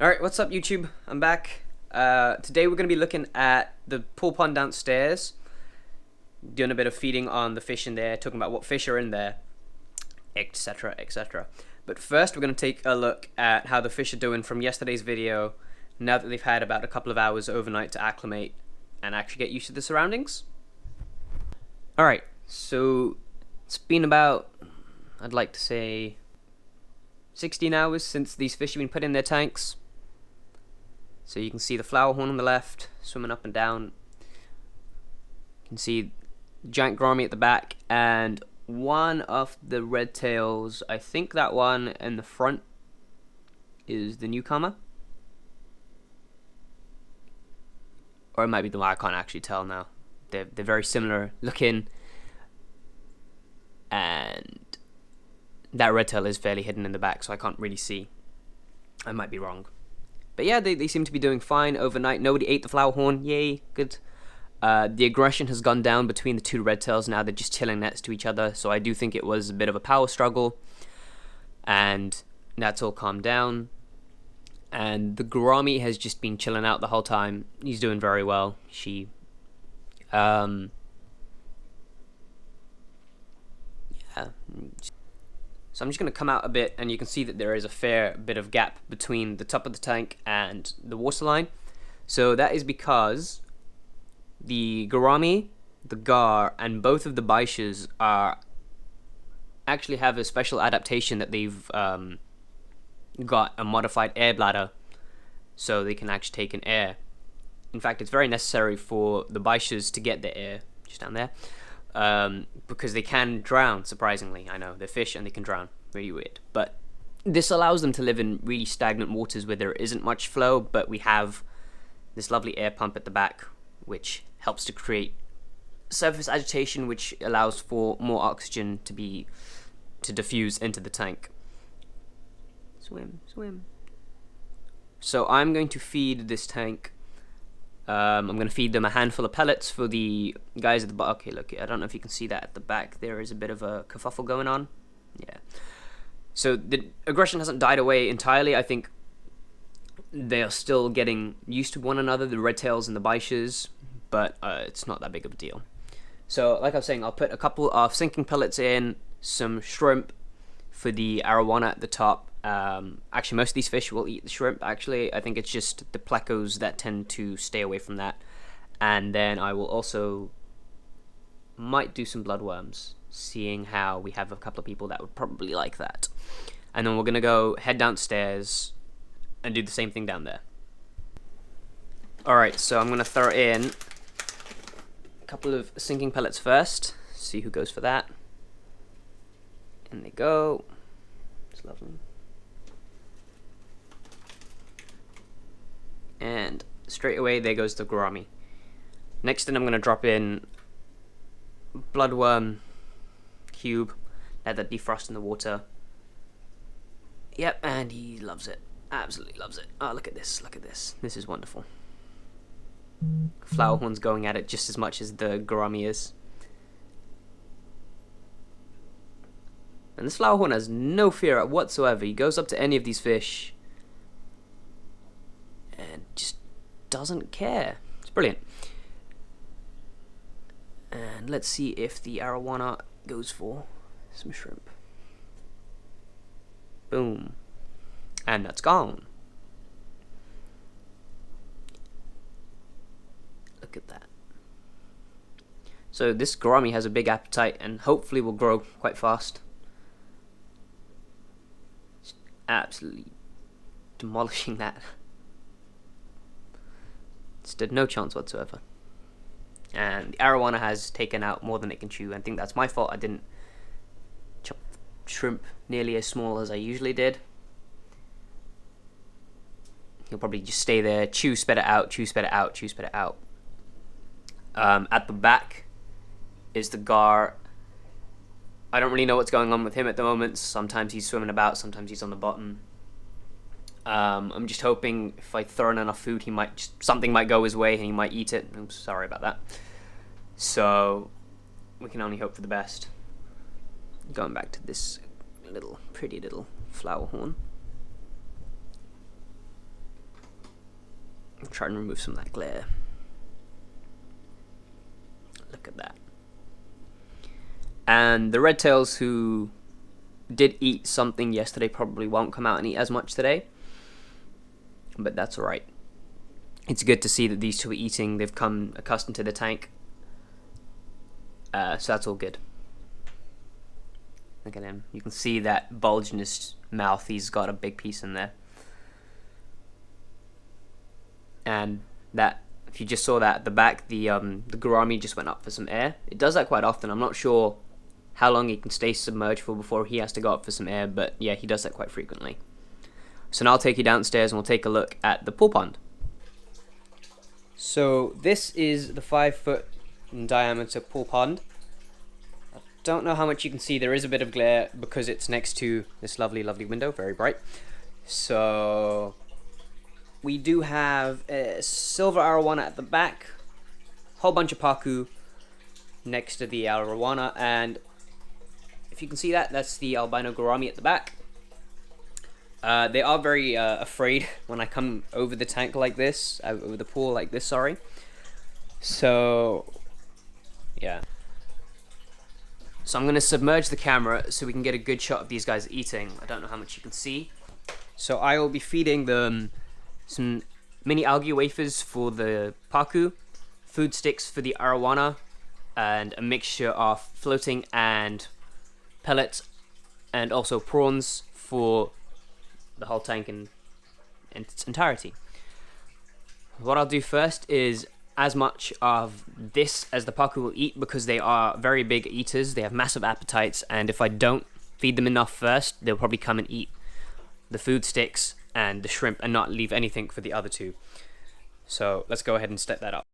Alright, what's up YouTube? I'm back. Today we're going to be looking at the pool pond downstairs, doing a bit of feeding on the fish in there, talking about what fish are in there, etc, etc. But first we're going to take a look at how the fish are doing from yesterday's video, now that they've had about a couple of hours overnight to acclimate and actually get used to the surroundings. Alright, so it's been about, I'd like to say, 16 hours since these fish have been put in their tanks. So you can see the flower horn on the left, swimming up and down. You can see giant gourami at the back, and one of the red tails, I think that one in the front is the newcomer. Or it might be the one, I can't actually tell now. They're very similar looking, and that red tail is fairly hidden in the back, so I can't really see. I might be wrong. But yeah, they seem to be doing fine overnight. Nobody ate the flower horn. Yay, good. The aggression has gone down between the two red tails. Now they're just chilling next to each other. So I do think it was a bit of a power struggle. And that's all calmed down. And the gourami has just been chilling out the whole time. He's doing very well. Yeah. So I'm just going to come out a bit, and you can see that there is a fair bit of gap between the top of the tank and the waterline. So that is because the gourami, the gar, and both of the baishes actually have a special adaptation that they've got a modified air bladder, so they can actually take in air. In fact, it's very necessary for the baishes to get the air, just down there. Because they can drown, surprisingly. I know, they're fish and they can drown. Really weird. But this allows them to live in really stagnant waters where there isn't much flow, but we have this lovely air pump at the back, which helps to create surface agitation, which allows for more oxygen to diffuse into the tank. Swim, swim. So I'm going to feed this tank. I'm going to feed them a handful of pellets for the guys at the bottom. Okay, look, I don't know if you can see that at the back. There is a bit of a kerfuffle going on. Yeah. So the aggression hasn't died away entirely. I think they are still getting used to one another, the red tails and the baishes, but it's not that big of a deal. So, like I was saying, I'll put a couple of sinking pellets in, some shrimp for the arowana at the top. Actually, most of these fish will eat the shrimp. Actually, I think it's just the plecos that tend to stay away from that. And then I will also might do some bloodworms, seeing how we have a couple of people that would probably like that. And then we're gonna go head downstairs and do the same thing down there. Alright, so I'm gonna throw in a couple of sinking pellets first, see who goes for that. And they go. It's lovely. And straight away there goes the gourami. Next thing I'm going to drop in bloodworm cube, let that defrost in the water. Yep, and he loves it, absolutely loves it. Oh, look at this, look at this, this is wonderful. Flower horn's going at it just as much as the gourami is. And this flower horn has no fear whatsoever. He goes up to any of these fish and just doesn't care. It's brilliant. And let's see if the arowana goes for some shrimp. Boom. And that's gone. Look at that. So this gourami has a big appetite and hopefully will grow quite fast. Just absolutely demolishing that. Stood no chance whatsoever. And the arowana has taken out more than it can chew. I think that's my fault. I didn't chop shrimp nearly as small as I usually did. He'll probably just stay there, chew, spit it out, chew, spit it out, chew, spit it out. At the back is the gar. I don't really know what's going on with him at the moment. Sometimes he's swimming about, sometimes he's on the bottom. I'm just hoping if I throw in enough food, something might go his way and he might eat it. I'm sorry about that. So we can only hope for the best. Going back to this pretty little flower horn. Try and remove some of that glare. Look at that. And the redtails who did eat something yesterday probably won't come out and eat as much today, but that's alright. It's good to see that these two are eating. They've come accustomed to the tank, so that's all good. Look at him. You can see that bulge in his mouth. He's got a big piece in there. And that, if you just saw that at the back, the gourami just went up for some air. It does that quite often. I'm not sure how long he can stay submerged for before he has to go up for some air, but yeah, he does that quite frequently. So now I'll take you downstairs and we'll take a look at the pool pond. So this is the 5-foot in diameter pool pond. I don't know how much you can see. There is a bit of glare because it's next to this lovely window, very bright. So we do have a Silver Arowana at the back, whole bunch of paku next to the arowana, and if you can see that, that's the albino gourami at the back. They are very afraid when I come over the tank like this, over the pool like this, sorry. So, yeah. So I'm going to submerge the camera so we can get a good shot of these guys eating. I don't know how much you can see. So I will be feeding them some mini algae wafers for the paku, food sticks for the arowana, and a mixture of floating and pellets, and also prawns for the whole tank in its entirety. What I'll do first is as much of this as the paku will eat, because they are very big eaters. They have massive appetites, and if I don't feed them enough first, they'll probably come and eat the food sticks and the shrimp and not leave anything for the other two. So let's go ahead and step that up.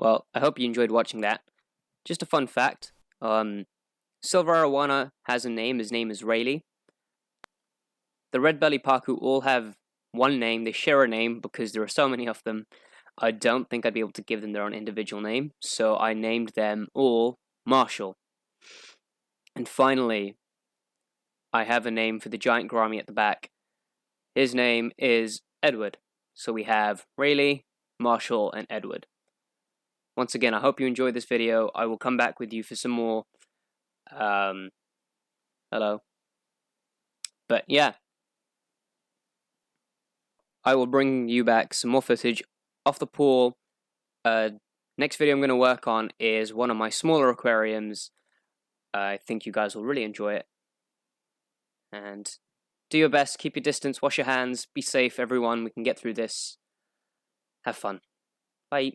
Well, I hope you enjoyed watching that. Just a fun fact, Silver Arowana has a name. His name is Rayleigh. The red-bellied pacu all have one name. They share a name because there are so many of them. I don't think I'd be able to give them their own individual name, so I named them all Marshall. And finally, I have a name for the giant gourami at the back. His name is Edward. So we have Rayleigh, Marshall, and Edward. Once again, I hope you enjoyed this video. I will come back with you for some more. Hello. But yeah, I will bring you back some more footage off the pool. Next video I'm going to work on is one of my smaller aquariums. I think you guys will really enjoy it. And do your best, keep your distance, wash your hands, be safe, everyone. We can get through this. Have fun. Bye.